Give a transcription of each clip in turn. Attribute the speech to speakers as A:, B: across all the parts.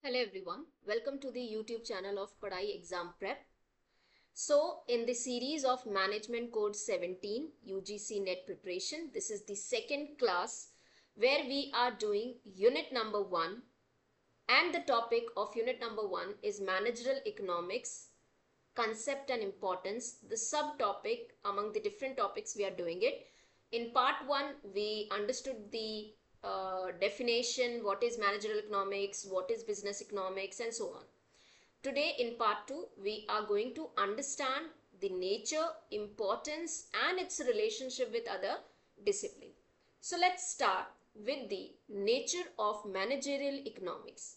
A: Hello everyone, welcome to the YouTube channel of Padai Exam Prep. So in the series of Management Code 17 UGC NET preparation, this is the second class where we are doing unit number 1, and the topic of unit number 1 is managerial economics, concept and importance, the subtopic among the different topics we are doing it. In part 1, we understood the definition, what is managerial economics, what is business economics, and so on. Today in part 2, we are going to understand the nature, importance, and its relationship with other disciplines. So let's start with the nature of managerial economics.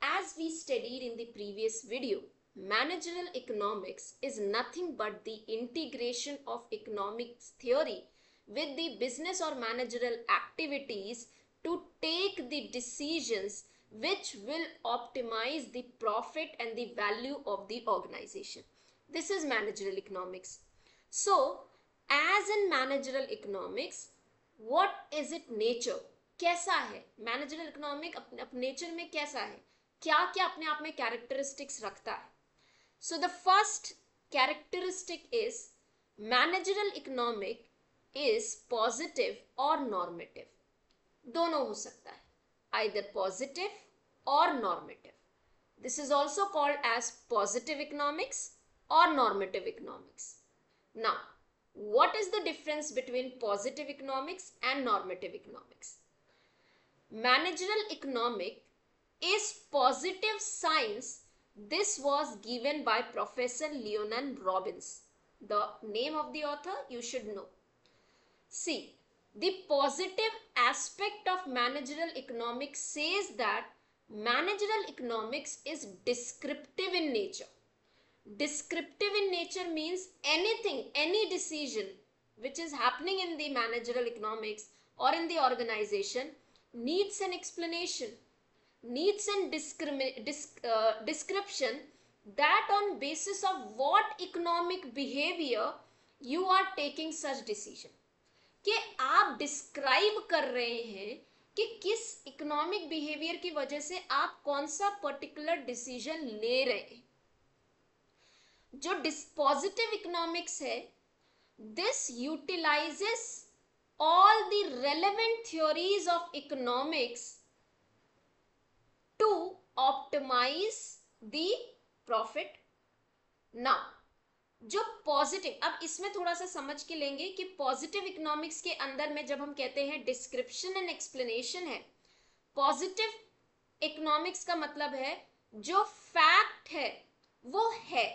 A: As we studied in the previous video, managerial economics is nothing but the integration of economics theory with the business or managerial activities to take the decisions which will optimize the profit and the value of the organization. This is managerial economics. So, as in managerial economics, what is it nature? कैसा है managerial economic अपने nature में कैसा है, क्या क्या अपने आप में कैरेक्टरिस्टिक्स रखता है. So the first characteristic is managerial economic is positive और नॉर्मेटिव. दोनों हो सकता है, आइदर पॉजिटिव और normative. This is also called as positive economics और normative economics. Now what is the difference between positive economics and normative economics? Managerial economic is positive science. This was given by Professor Leonard Robbins. The name of the author you should know. See, the positive aspect of managerial economics says that managerial economics is descriptive in nature. Descriptive in nature means anything, any decision which is happening in the managerial economics or in the organization needs an explanation, needs an description, that on basis of what economic behavior you are taking such decision. कि आप describe कर रहे हैं कि किस economic behaviour की वजह से आप कौन सा पर्टिकुलर डिसीजन ले रहे हैं. जो पॉजिटिव इकोनॉमिक्स है, this utilizes all the relevant theories of economics to optimize the profit. Now जो पॉजिटिव, अब इसमें थोड़ा सा समझ के लेंगे कि पॉजिटिव इकोनॉमिक्स के अंदर में जब हम कहते हैं डिस्क्रिप्शन एंड एक्सप्लेनेशन है, पॉजिटिव इकोनॉमिक्स का मतलब है जो फैक्ट है वो है.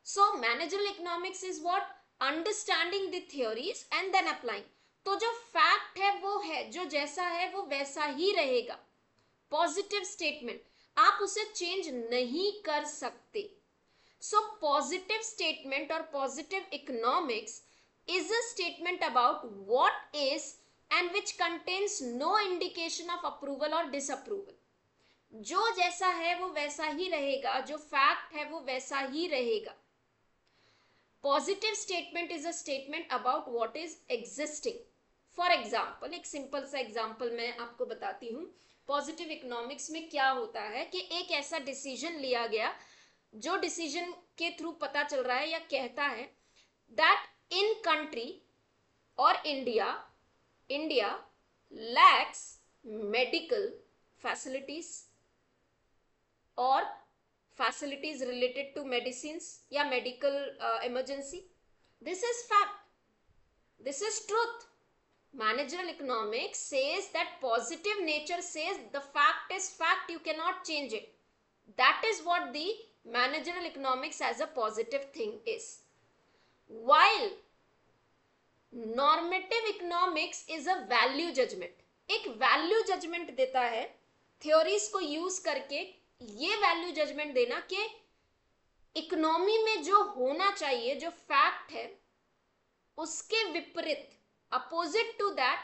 A: So managerial economics is what? Understanding the theories and then applying. तो जो fact है वो है, जो जैसा है वो वैसा ही रहेगा. Positive statement, आप उसे change नहीं कर सकते. So positive statement or positive economics is a statement about what is and which contains no indication of approval or disapproval. जो जैसा है वो वैसा ही रहेगा, जो fact है वो वैसा ही रहेगा. Positive statement is a statement about what is existing. For example, एक सिंपल सा एग्जाम्पल मैं आपको बताती हूँ. पॉजिटिव इकोनॉमिक्स में क्या होता है कि एक ऐसा डिसीजन लिया गया जो डिसीजन के थ्रू पता चल रहा है या कहता है दैट इन कंट्री और इंडिया लैक्स मेडिकल फैसिलिटीज और facilities related to medicines या medical emergency. This is fact, this is truth. Managerial economics says that positive nature says the fact is fact, you cannot change it. That is what the managerial economics as a positive thing is. While normative economics is a value judgment. एक value judgment देता है theories को use करके, ये value judgement देना कि economy में जो होना चाहिए, जो फैक्ट है, उसके विपरीत, opposite to that,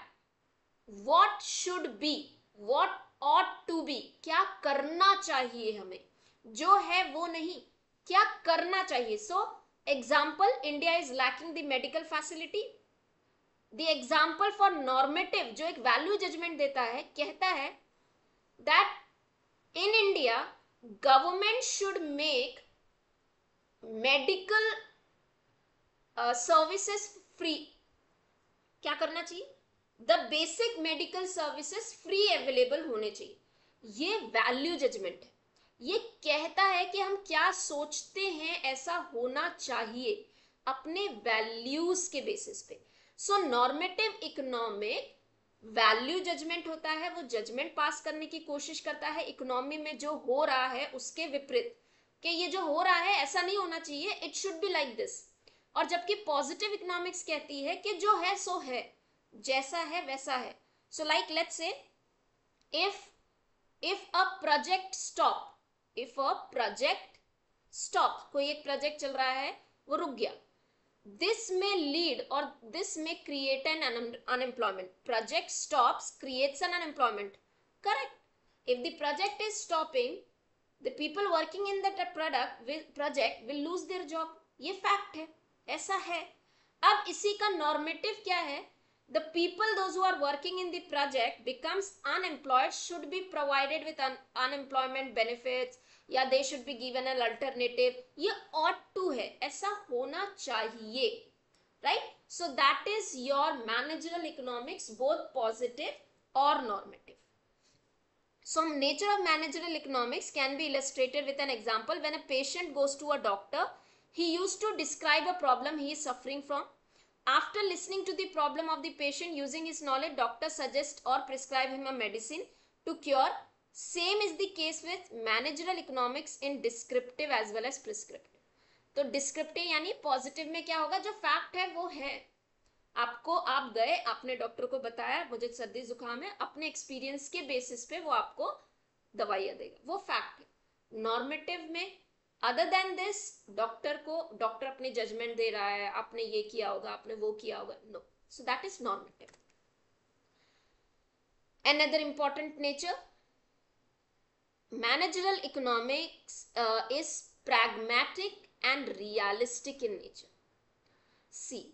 A: what should be, what ought to be, क्या करना चाहिए हमें, जो है वो नहीं, क्या करना चाहिए. So example, India is lacking the medical facility. The example for normative जो एक वैल्यू जजमेंट देता है, कहता है that in India India government should make medical services free. क्या करना चाहिए? The basic medical services free available होने चाहिए. ये वैल्यू जजमेंट है. ये कहता है कि हम क्या सोचते हैं ऐसा होना चाहिए अपने वैल्यूज के बेसिस पे. सो नॉर्मेटिव इकोनॉमिक वैल्यू जजमेंट होता है. वो जजमेंट पास करने की कोशिश करता है इकोनॉमी में जो हो रहा है उसके विपरीत, कि ये जो हो रहा है ऐसा नहीं होना चाहिए, it should be like this. और जबकि पॉजिटिव इकोनॉमिक्स कहती है कि जो है सो है, जैसा है वैसा है. So like let's say if a project stop, कोई एक प्रोजेक्ट चल रहा है वो रुक गया, this may lead or this may create an unemployment. Project stops, creates an unemployment. Correct. If the project is stopping, the people working in that project will lose their job. ये fact है, ऐसा है. अब इसी का normative क्या है? The people, those who are working in the project becomes unemployed, should be provided with unemployment benefits, या they should be given an alternative. ये ought to है, ऐसा होना चाहिए. Right? So that is your managerial economics, both positive or normative. So nature of managerial economics can be illustrated with an example. When a patient goes to a doctor, he used to describe a problem he is suffering from. After listening to the problem of the patient, using his knowledge, doctor suggests or prescribe him a medicine to cure. Same is the case with managerial economics in descriptive as well as prescriptive. तो descriptive यानी positive में क्या होगा, जो fact है वो है. आपको, आप गए, आपने डॉक्टर को बताया मुझे सर्दी जुकाम है, अपने एक्सपीरियंस के बेसिस पे वो आपको दवाइयाँ देगा, वो फैक्ट है. नॉर्मेटिव में अदर देन दिस, डॉक्टर अपने जजमेंट दे रहा है, आपने ये किया होगा, आपने वो किया होगा, no. So that is normative. Another important nature, managerial economics is pragmatic and realistic in nature. See,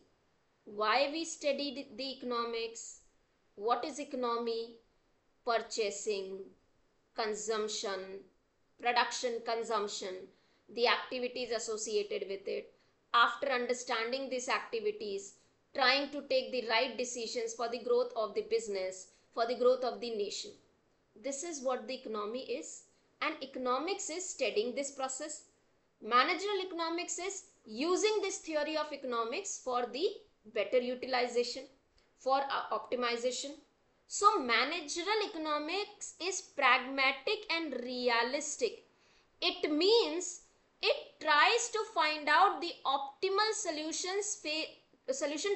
A: why we studied the economics, what is economy, purchasing, consumption, production, consumption, the activities associated with it. After understanding these activities, trying to take the right decisions for the growth of the business, for the growth of the nation. This is what the economy is, and economics is studying this process. Managerial economics is using this theory of economics for the better utilization, for optimization. So managerial economics is pragmatic and realistic. It means it tries to find out the optimal solution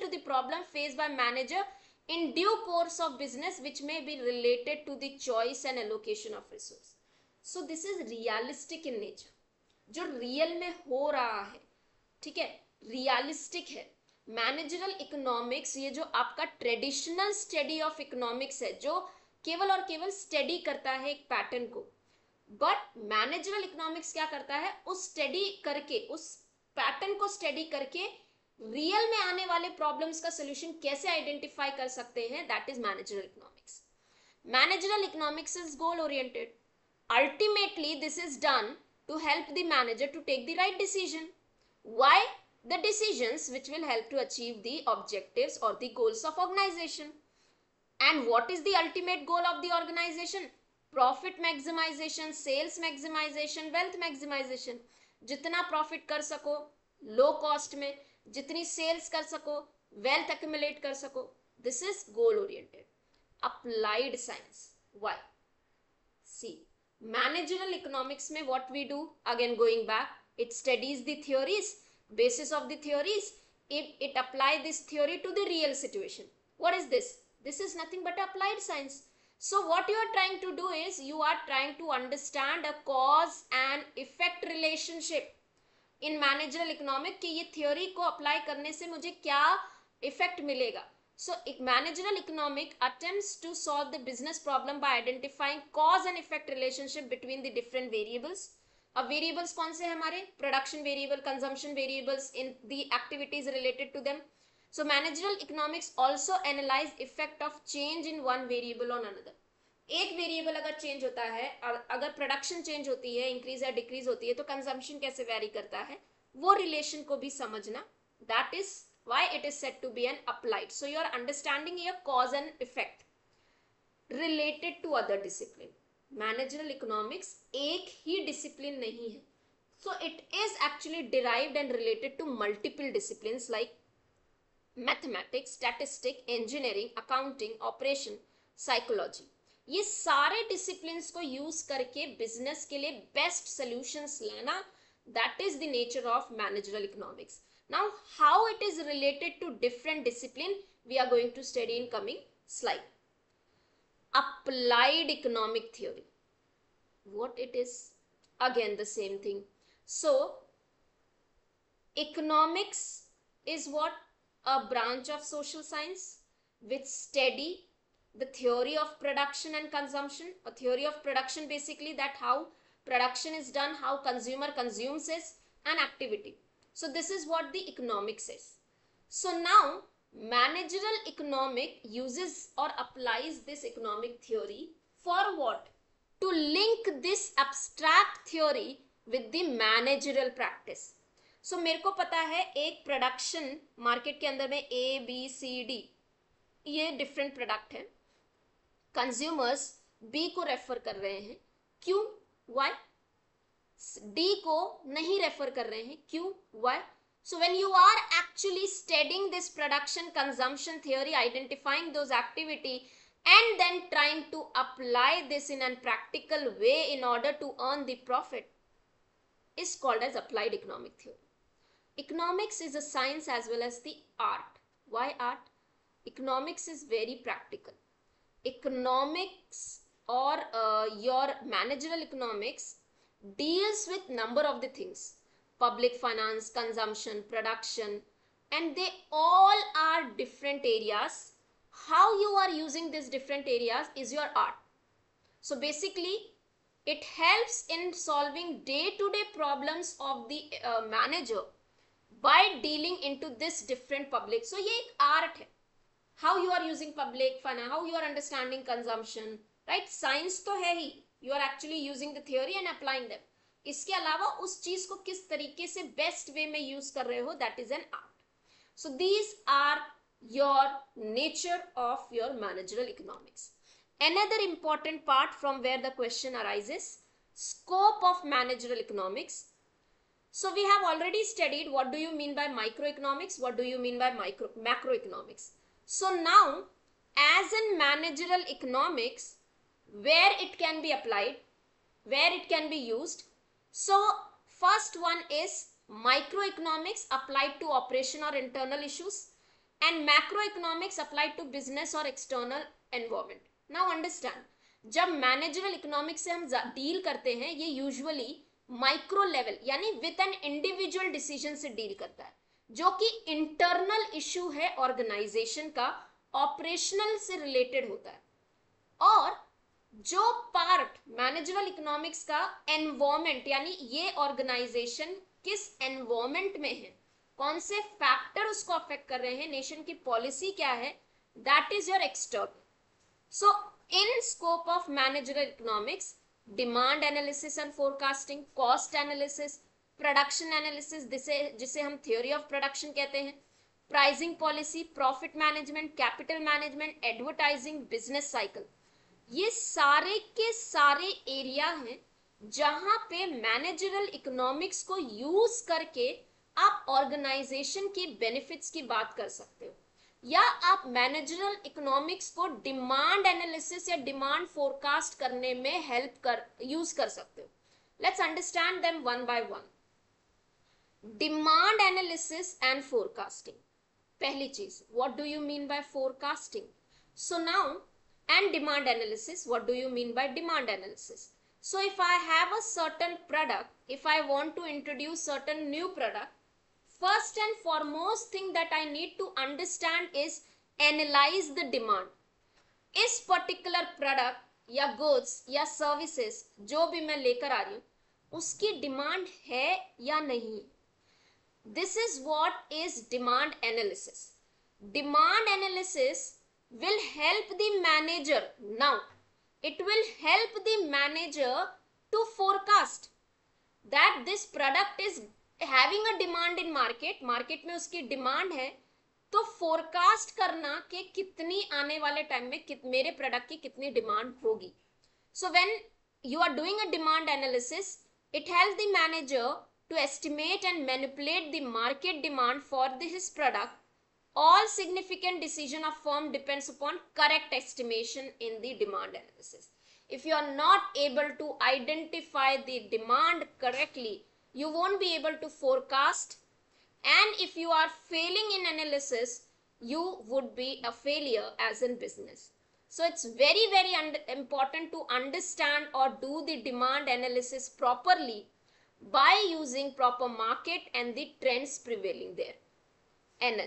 A: to the problem faced by manager in due course of business, which may be related to the choice and allocation of resource. So this is realistic in nature. जो real में हो रहा है, ठीक है, realistic है. Managerial economics ये जो आपका ट्रेडिशनल स्टडी ऑफ इकोनॉमिक्स है, जो केवल और केवल स्टडी करता है एक पैटर्न को. बट मैनेजरल इकोनॉमिक्स क्या करता है, उस स्टडी करके, उस पैटर्न को स्टडी करके रियल में आने वाले प्रॉब्लम्स का सोल्यूशन कैसे आइडेंटिफाई कर सकते हैं, that is managerial economics. Managerial economics is goal oriented. Ultimately this is done to help the manager to take the right decision. Why? The decisions which will help to achieve the objectives or the goals of organization. And what is the ultimate goal of the organization? Profit maximization, sales maximization, wealth maximization. जितना profit कर सको low cost में, जितनी sales कर सको, wealth accumulate कर सको. This is goal oriented. Applied science. Why? See, managerial economics में what we do, again going back, it studies the theories, basis of the theories, it apply this theory to the real situation. What is this? This is nothing but applied science. So what you are trying to do is, you are trying to understand a cause and effect relationship in managerial economics, कि ये theory को apply करने से मुझे क्या effect मिलेगा. So managerial economic attempts to solve the business problem by identifying cause and effect relationship between the different variables. अब variables कौन से हैं हमारे? Production variable, consumption variables, in the activities related to them. So managerial economics also analyze effect of change in one variable on another. एक variable अगर change होता है, अगर प्रोडक्शन चेंज होती है, इंक्रीज या डिक्रीज होती है, तो कंजम्पशन कैसे वेरी करता है, वो रिलेशन को भी समझना. That is why it is said to be an applied. So you are understanding here cause and effect related to other discipline. Managerial economics एक ही discipline नहीं है. So it is actually derived and related to multiple disciplines like mathematics, statistic, engineering, accounting, operation, psychology. ये सारे disciplines को use करके business के लिए best solutions लाना, that is the nature of managerial economics. Now how it is related to different discipline we are going to study in coming slide. Applied economic theory, what it is, again the same thing. So economics is what? A branch of social science which study the theory of production and consumption. A theory of production basically that how production is done, how consumer consumes is an activity. So this is what the economics is. So now managerial economic uses or applies this economic theory for what? To link this abstract theory with the managerial practice. सो मेरे को पता है एक production market के अंदर में ABCD ये different product है, कंज्यूमर्स B को रेफर कर रहे हैं, क्यों, वाई? D को नहीं रेफर कर रहे हैं, क्यों, Y? So when you are actually studying this production consumption theory, identifying those activity and then trying to apply this in a practical way in order to earn the profit is called as applied economic theory. Economics is a science as well as the art. Why art? Economics is very practical. Economics or your managerial economics deals with number of the things. Public finance, consumption, production, and they all are different areas. How you are using these different areas is your art. So basically, it helps in solving day-to-day problems of the manager by dealing into this different public. So ये एक art है. How you are using public finance, how you are understanding consumption, right? Science तो है ही. You are actually using the theory and applying them. इसके अलावा उस चीज को किस तरीके से बेस्ट वे में यूज कर रहे हो, that is an art. So these are your nature of your managerial economics. Another important part from where the question arises, scope of managerial economics. So we have already studied what do you mean by microeconomics, what do you mean by macroeconomics. So now, as in managerial economics, where it can be applied, where it can be used. So first one is microeconomics applied to operation or internal issues, and macroeconomics applied to business or external environment. Now understand, जब managerial economics से हम deal करते हैं, ये usually micro level यानी with an individual decision से deal करता है, जो कि इंटरनल इशू है ऑर्गेनाइजेशन का, ऑपरेशनल से रिलेटेड होता है. और जो पार्ट मैनेजरल इकोनॉमिक्स का एनवायरमेंट यानी ये ऑर्गेनाइजेशन किस एनवायरमेंट में है, कौन से फैक्टर उसको अफेक्ट कर रहे हैं, नेशन की पॉलिसी क्या है, that is your external. So in scope of managerial economics, demand analysis and forecasting, cost analysis, production analysis जिसे हम थ्योरी ऑफ प्रोडक्शन कहते हैं, pricing policy, profit management, capital management, advertising, business cycle, ये सारे के सारे एरिया हैं जहां पे मैनेजरल इकोनॉमिक्स को यूज करके आप ऑर्गेनाइजेशन की बेनिफिट्स की बात कर सकते हो, या आप मैनेजरल इकोनॉमिक्स को डिमांड एनालिसिस या डिमांड फोरकास्ट करने में यूज कर सकते हो. Let's understand them one by one. Demand analysis and forecasting. पहली चीज, what do you mean by forecasting? So now, and demand analysis, what do you mean by demand analysis? So if I have a certain product, if I want to introduce certain new product, first and foremost thing that I need to understand is analyze the demand. इस particular product या goods या services जो भी मैं लेकर आ रही हूँ, उसकी डिमांड है या नहीं. This is what is demand analysis. Demand analysis will help the manager. Now It will help the manager to forecast that this product is having a demand in market में उसकी डिमांड है, तो forecast करना कि कितनी आने वाले time में मेरे प्रोडक्ट की कितनी डिमांड होगी. So when you are doing a demand analysis, it helps the manager to estimate and manipulate the market demand for his product. All significant decision of firm depends upon correct estimation in the demand analysis. If you are not able to identify the demand correctly, you won't be able to forecast, and if you are failing in analysis, you would be a failure as in business. So it's very, very important to understand or do the demand analysis properly by using proper market and the trends prevailing there. And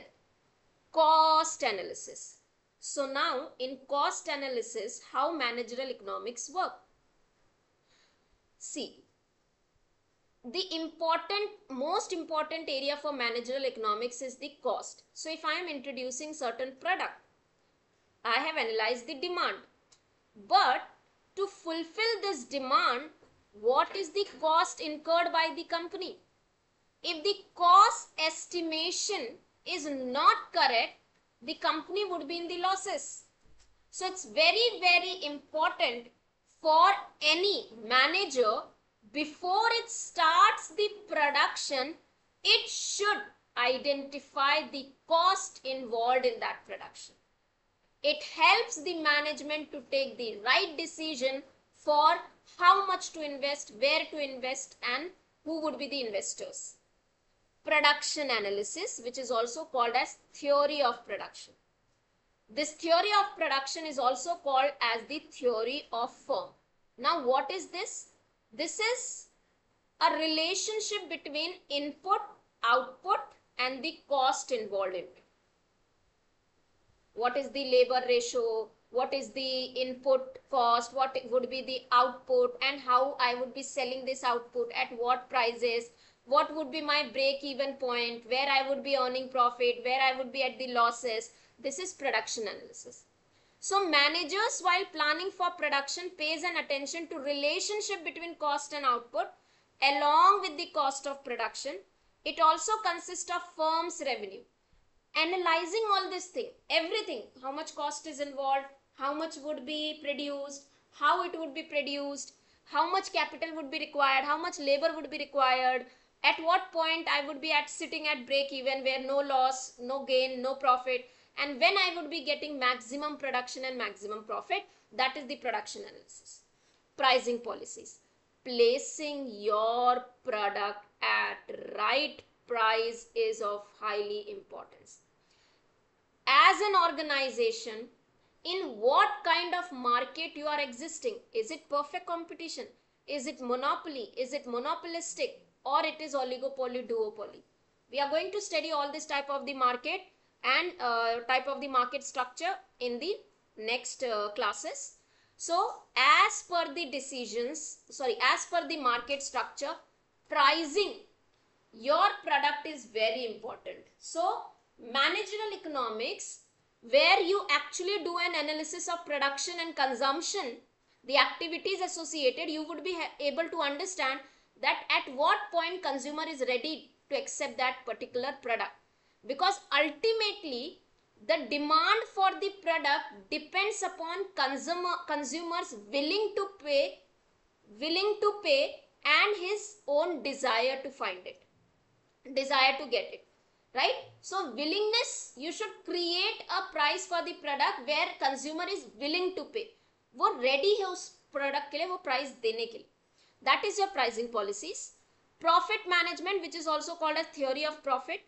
A: cost analysis. So now in cost analysis, how managerial economics work? See, the most important area for managerial economics is the cost. So if I am introducing certain product, I have analyzed the demand, but to fulfill this demand, what is the cost incurred by the company? If the cost estimation is not correct, the company would be in the losses. So it's very, very important for any manager, before it starts the production, it should identify the cost involved in that production. It helps the management to take the right decision for how much to invest, where to invest, and who would be the investors. Production analysis, which is also called as theory of production. This theory of production is also called as the theory of firm. Now, what is this? This is a relationship between input, output, and the cost involved in it. What is the labor ratio? What is the input cost? What would be the output? And how I would be selling this output, at what prices? What would be my break-even point? Where I would be earning profit? Where I would be at the losses? This is production analysis. So managers, while planning for production, pays an attention to relationship between cost and output along with the cost of production. It also consists of firm's revenue. Analyzing all this thing, everything, how much cost is involved, how much would be produced, how it would be produced, how much capital would be required, how much labor would be required, at what point I would be sitting at break even, where no loss, no gain, no profit, and when I would be getting maximum production and maximum profit. That is the production analysis. Pricing policies. Placing your product at right price is of highly importance. As an organization, in what kind of market you are existing? Is it perfect competition? Is it monopoly? Is it monopolistic? Or it is oligopoly, duopoly? We are going to study all this type of the market and type of the market structure in the next classes. So as per the as per the market structure, pricing your product is very important. So managerial economics, where you actually do an analysis of production and consumption, the activities associated, you would be able to understand that at what point consumer is ready to accept that particular product. Because ultimately the demand for the product depends upon consumers willing to pay and his own desire to find it, desire to get it, right? So willingness, you should create a price for the product where consumer is willing to pay, वो ready है उस product के लिए वो price देने के लिए. That is your pricing policies. Profit management, which is also called as theory of profit.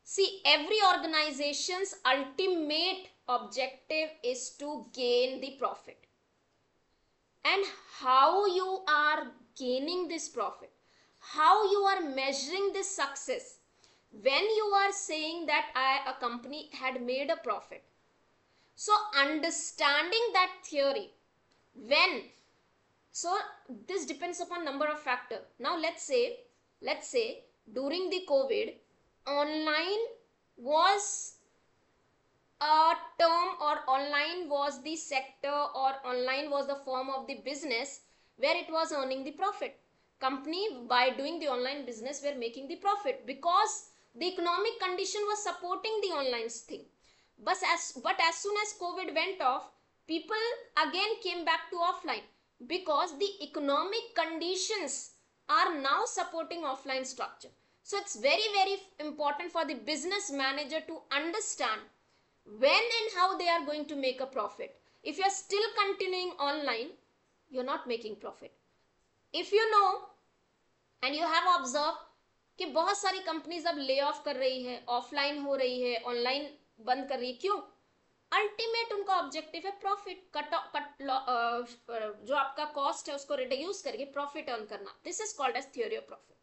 A: See, every organization's ultimate objective is to gain the profit. And how you are gaining this profit, how you are measuring this success, when you are saying that a company had made a profit. So understanding that theory, so this depends upon number of factors. Now let's say during the COVID, online was a term, or online was the sector, or online was the form of the business where it was earning the profit. Company, by doing the online business, were making the profit because the economic condition was supporting the online thing. But as soon as COVID went off, people again came back to offline because the economic conditions are now supporting offline structure. So it's very, very important for the business manager to understand when and how they are going to make a profit. If you are still continuing online, you're not making profit. If you know and you have observed कि बहुत सारी companies अब lay off कर रही है, offline हो रही है, ऑनलाइन बंद कर रही है, क्यों? अल्टीमेट उनका ऑब्जेक्टिव है प्रॉफिट, जो आपका कॉस्ट है उसको रिड्यूस करके प्रॉफिट अर्न करना. This is called as theory of profit.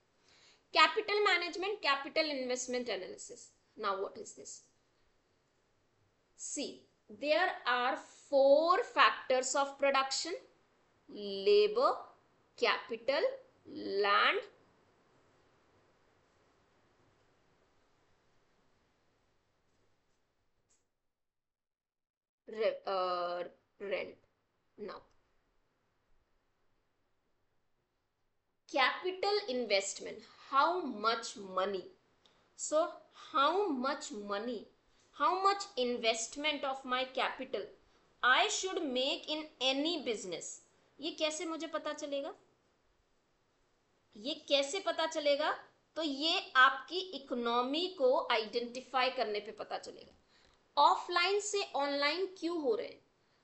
A: Capital management, capital investment analysis. Now what is this? See, there are 4 factors of production: labor, capital, land, rent. Now, capital investment, how much money? So, how much money, how much investment of my capital I should make in any business? ये कैसे मुझे पता चलेगा? ये कैसे पता चलेगा? तो ये आपकी इकोनॉमी को आइडेंटिफाई करने पे पता चलेगा. ऑफलाइन से ऑनलाइन क्यों हो रहे हैं,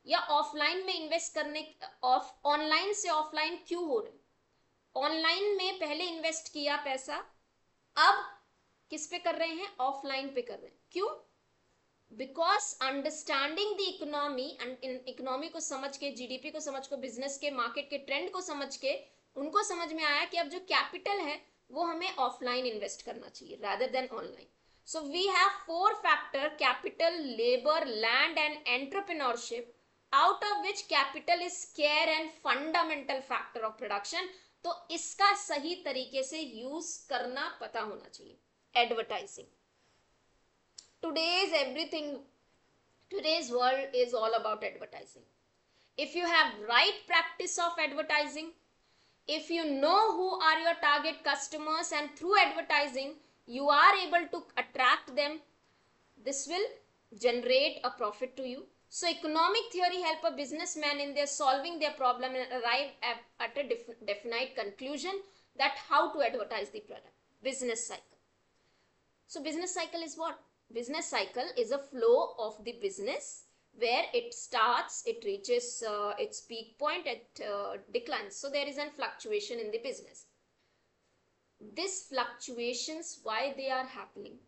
A: या ऑफलाइन में इन्वेस्ट करने, ऑनलाइन से ऑफलाइन क्यों हो रहे हैं? ऑनलाइन में पहले इन्वेस्ट किया पैसा, अब किस पे कर रहे हैं? ऑफलाइन पे कर रहे हैं. क्यों? Because understanding the economy, economy को समझ के, जीडीपी को समझ को, बिजनेस के मार्केट के ट्रेंड को समझ के उनको समझ में आया कि अब जो कैपिटल है वो हमें ऑफलाइन इन्वेस्ट करना चाहिए rather than online. So we have 4 factor: capital, labor, land and entrepreneurship, out of which capital is care and fundamental factor of production. तो इसका सही तरीके से यूज करना पता होना चाहिए. Advertising. Today's world is all about advertising. If you have right practice of advertising, if you know who are your target customers, and through advertising you are able to attract them, this will generate a profit to you. So economic theory help a businessman in their solving their problem and arrive at a definite conclusion that how to advertise the product. Business cycle. So business cycle is what? Business cycle is a flow of the business where it starts, it reaches its peak point, it declines. So there is a fluctuation in the business. These fluctuations, why they are happening?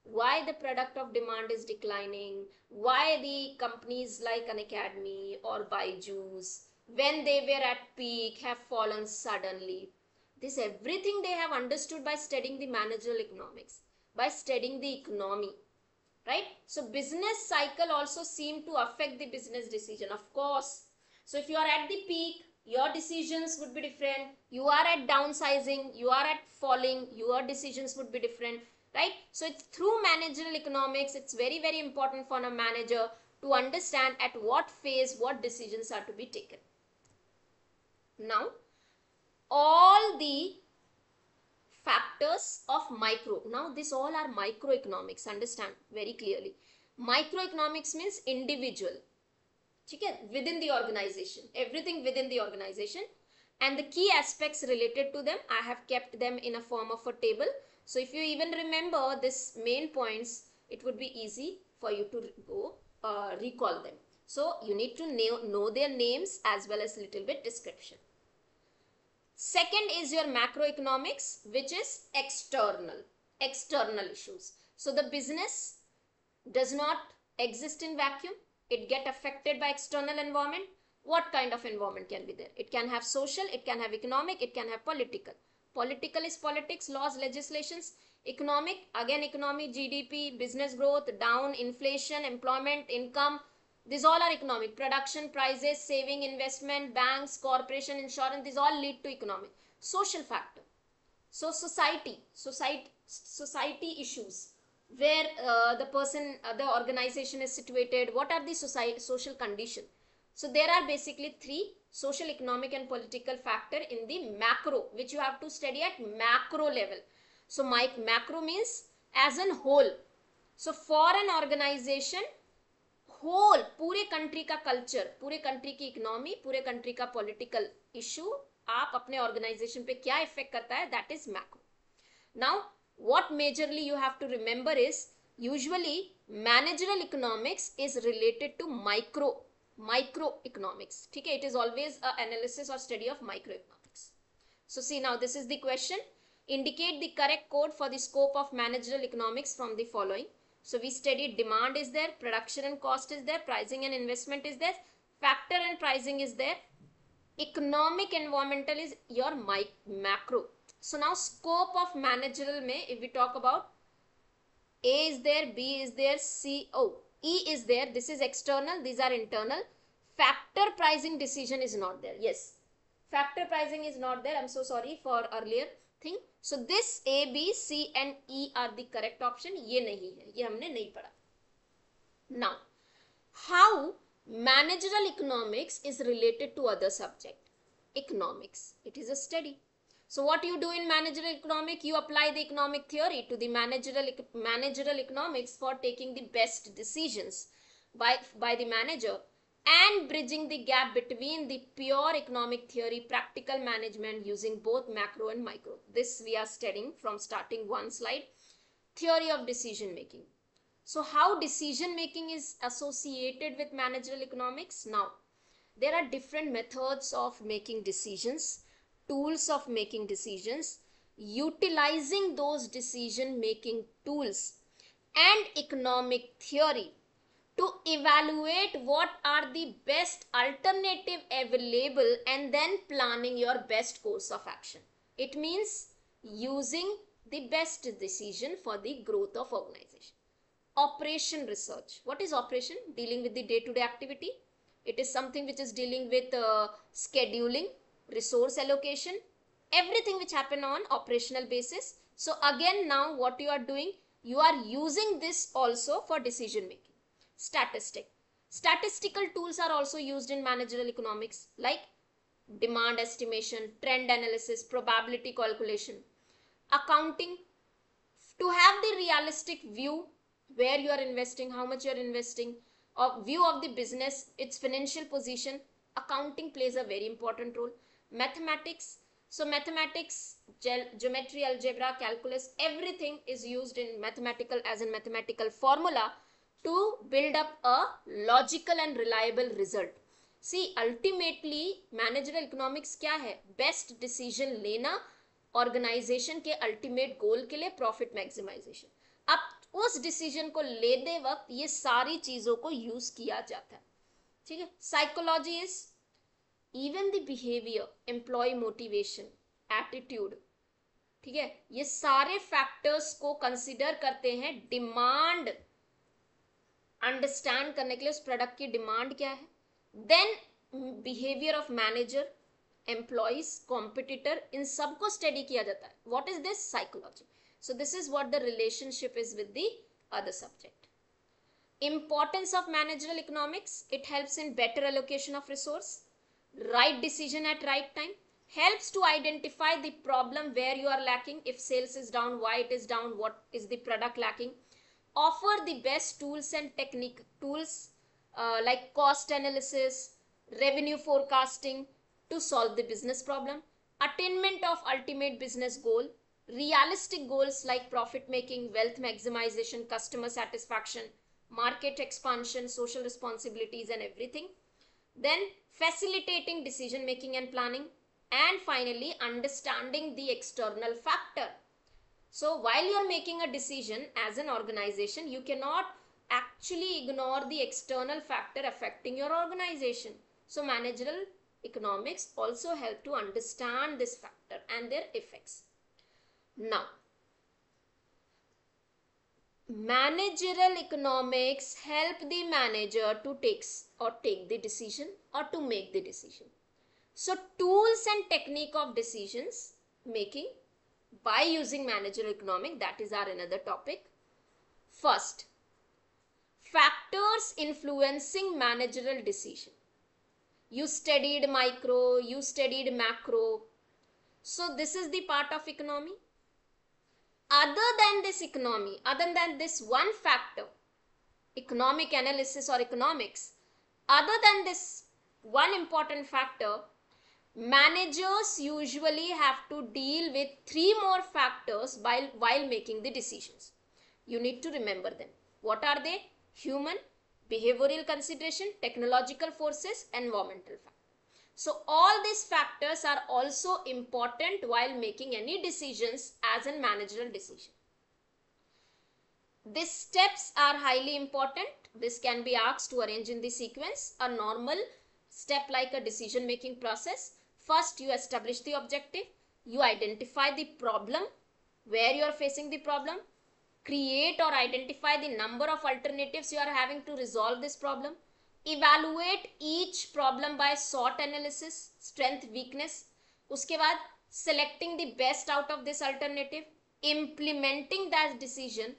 A: Why the product of demand is declining? Why the companies like Unacademy or Byju's, when they were at peak, have fallen suddenly? This everything they have understood by studying the managerial economics, by studying the economy, right? So business cycle also seem to affect the business decision, of course. So if you are at the peak, your decisions would be different. You are at downsizing, you are at falling, your decisions would be different, right? So it's through managerial economics, it's very, very important for a manager to understand at what phase what decisions are to be taken. Now, all the factors of micro. Now this all are microeconomics, understand very clearly. Microeconomics means individual, okay, within the organization, everything within the organization, and the key aspects related to them, I have kept them in a form of a table. So if you even remember this main points, it would be easy for you to go recall them. So you need to know their names as well as little bit description. Second is your macroeconomics, which is external issues. So the business does not exist in vacuum. It get affected by external environment. What kind of environment can be there? It can have social, it can have economic, it can have political. Political is politics, laws, legislations. Economic, again economy, GDP, business growth, down, inflation, employment, income. These all are economic. Production, prices, saving, investment, banks, corporation, insurance, these all lead to economic. Social factor. So society issues. where the organization is situated, what are the social condition. So there are basically three: social, economic and political factor in the macro, which you have to study at macro level. So macro means as an whole. So for an organization, whole पूरे country का culture, पूरे country की economy, पूरे country का political issue आप अपने organization पे क्या इफेक्ट करता है, that is macro. Now what majorly you have to remember is usually managerial economics is related to microeconomics. ठीक है, it is always a analysis or study of microeconomics. So see, now this is the question: indicate the correct code for the scope of managerial economics from the following. So we studied demand is there, production and cost is there, pricing and investment is there, factor and pricing is there, economic environmental is your macro. So now scope of managerial mein, if we talk about, A is there, B is there, E is there, this is external, these are internal. Factor pricing decision is not there. Yes, factor pricing is not there. I'm so sorry for earlier thing. So this A, B, C and E are the correct option. ये नहीं है, ये हमने नहीं पढ़ा. Now, how managerial economics is related to other subject? Economics. It is a study. So what you do in managerial economics? You apply the economic theory to the managerial economics for taking the best decisions by the manager and bridging the gap between the pure economic theory, practical management using both macro and micro. This we are studying from starting one slide. Theory of decision making. So how decision making is associated with managerial economics? Now, there are different methods of making decisions, tools of making decisions, utilizing those decision making tools and economic theory to evaluate what are the best alternative available and then planning your best course of action. It means using the best decision for the growth of organization. Operation research. What is operation? Dealing with the day-to-day activity. It is something which is dealing with scheduling, resource allocation, everything which happen on operational basis. So again, now what you are doing, you are using this also for decision making. Statistical tools are also used in managerial economics, like demand estimation, trend analysis, probability calculation. Accounting, to have the realistic view where you are investing, how much you are investing, a view of the business, its financial position, accounting plays a very important role. Mathematics, so mathematics, geometry, algebra, calculus, everything is used in mathematical as in mathematical formula to build up a logical and reliable result. See, ultimately managerial economics क्या है? Best decision लेना organisation के ultimate goal के लिए, profit maximisation. अब उस decision को लेते वक्त ये सारी चीजों को यूज किया जाता है. ठीक है. Psychology is even the behaviour, employee motivation, attitude. ठीक है, ये सारे फैक्टर्स को कंसिडर करते हैं डिमांड अंडरस्टैंड करने के लिए. उस प्रोडक्ट की डिमांड क्या है, then behaviour of manager, employees, competitor, इन सबको स्टडी किया जाता है. What is this? Psychology. So this is what the relationship is with the other subject. Importance of managerial economics: it helps in better allocation of resource, right decision at right time, helps to identify the problem where you are lacking. If sales is down, why it is down, what is the product lacking. Offer the best tools and technique tools like cost analysis, revenue forecasting to solve the business problem. Attainment of ultimate business goal, realistic goals like profit making, wealth maximization, customer satisfaction, market expansion, social responsibilities and everything. Then facilitating decision making and planning, and finally understanding the external factor. So while you are making a decision as an organization, you cannot actually ignore the external factor affecting your organization. So managerial economics also help to understand this factor and their effects. Now, managerial economics help the manager to take the decision or to make the decision. So tools and technique of decisions making by using managerial economics, that is our another topic. First, factors influencing managerial decision. You studied micro, you studied macro. So this is the part of economy. Other than this economy, other than this one factor, economic analysis or economics, other than this one important factor, managers usually have to deal with 3 more factors while making the decisions. You need to remember them. What are they? Human, behavioral consideration, technological forces, environmental factors. So all these factors are also important while making any decisions as a managerial decision. These steps are highly important. This can be asked to arrange in the sequence. A normal step like a decision making process. First, you establish the objective. You identify the problem, where you are facing the problem. Create or identify the number of alternatives you are having to resolve this problem. Evaluate each problem by SWOT analysis, strength, weakness. उसके बाद selecting the best out of this alternative, implementing that decision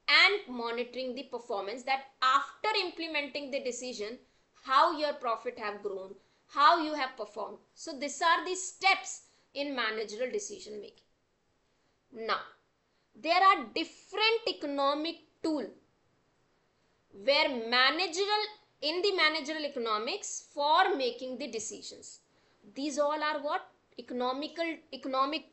A: and monitoring the performance, that after implementing the decision, how your profit have grown, how you have performed. So these are the steps in managerial decision making. Now, there are different economic tools where in the managerial economics for making the decisions. These all are what? Economic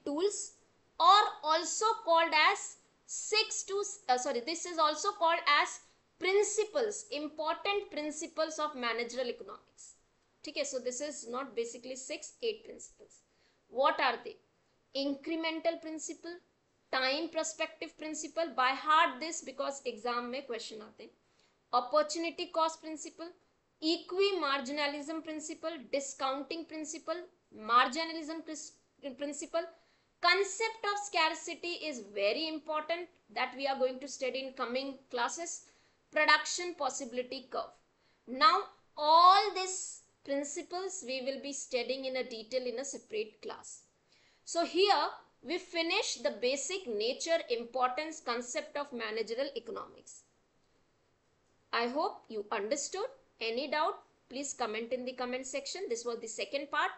A: tools, or also called as this is also called as principles, important principles of managerial economics. Okay, so this is not basically 8 principles. What are they? Incremental principle, time perspective principle. By heart this, because exam में question आते हैं. Opportunity cost principle, equi-marginalism principle, discounting principle, marginalism principle. Concept of scarcity is very important, that we are going to study in coming classes. Production possibility curve. Now all these principles we will be studying in a detail in a separate class. So here we finish the basic nature, importance, concept of managerial economics. I hope you understood. Any doubt, please comment in the comment section. This was the second part.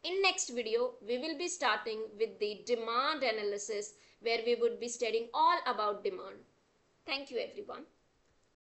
A: In next video, we will be starting with the demand analysis, where we would be studying all about demand. Thank you everyone.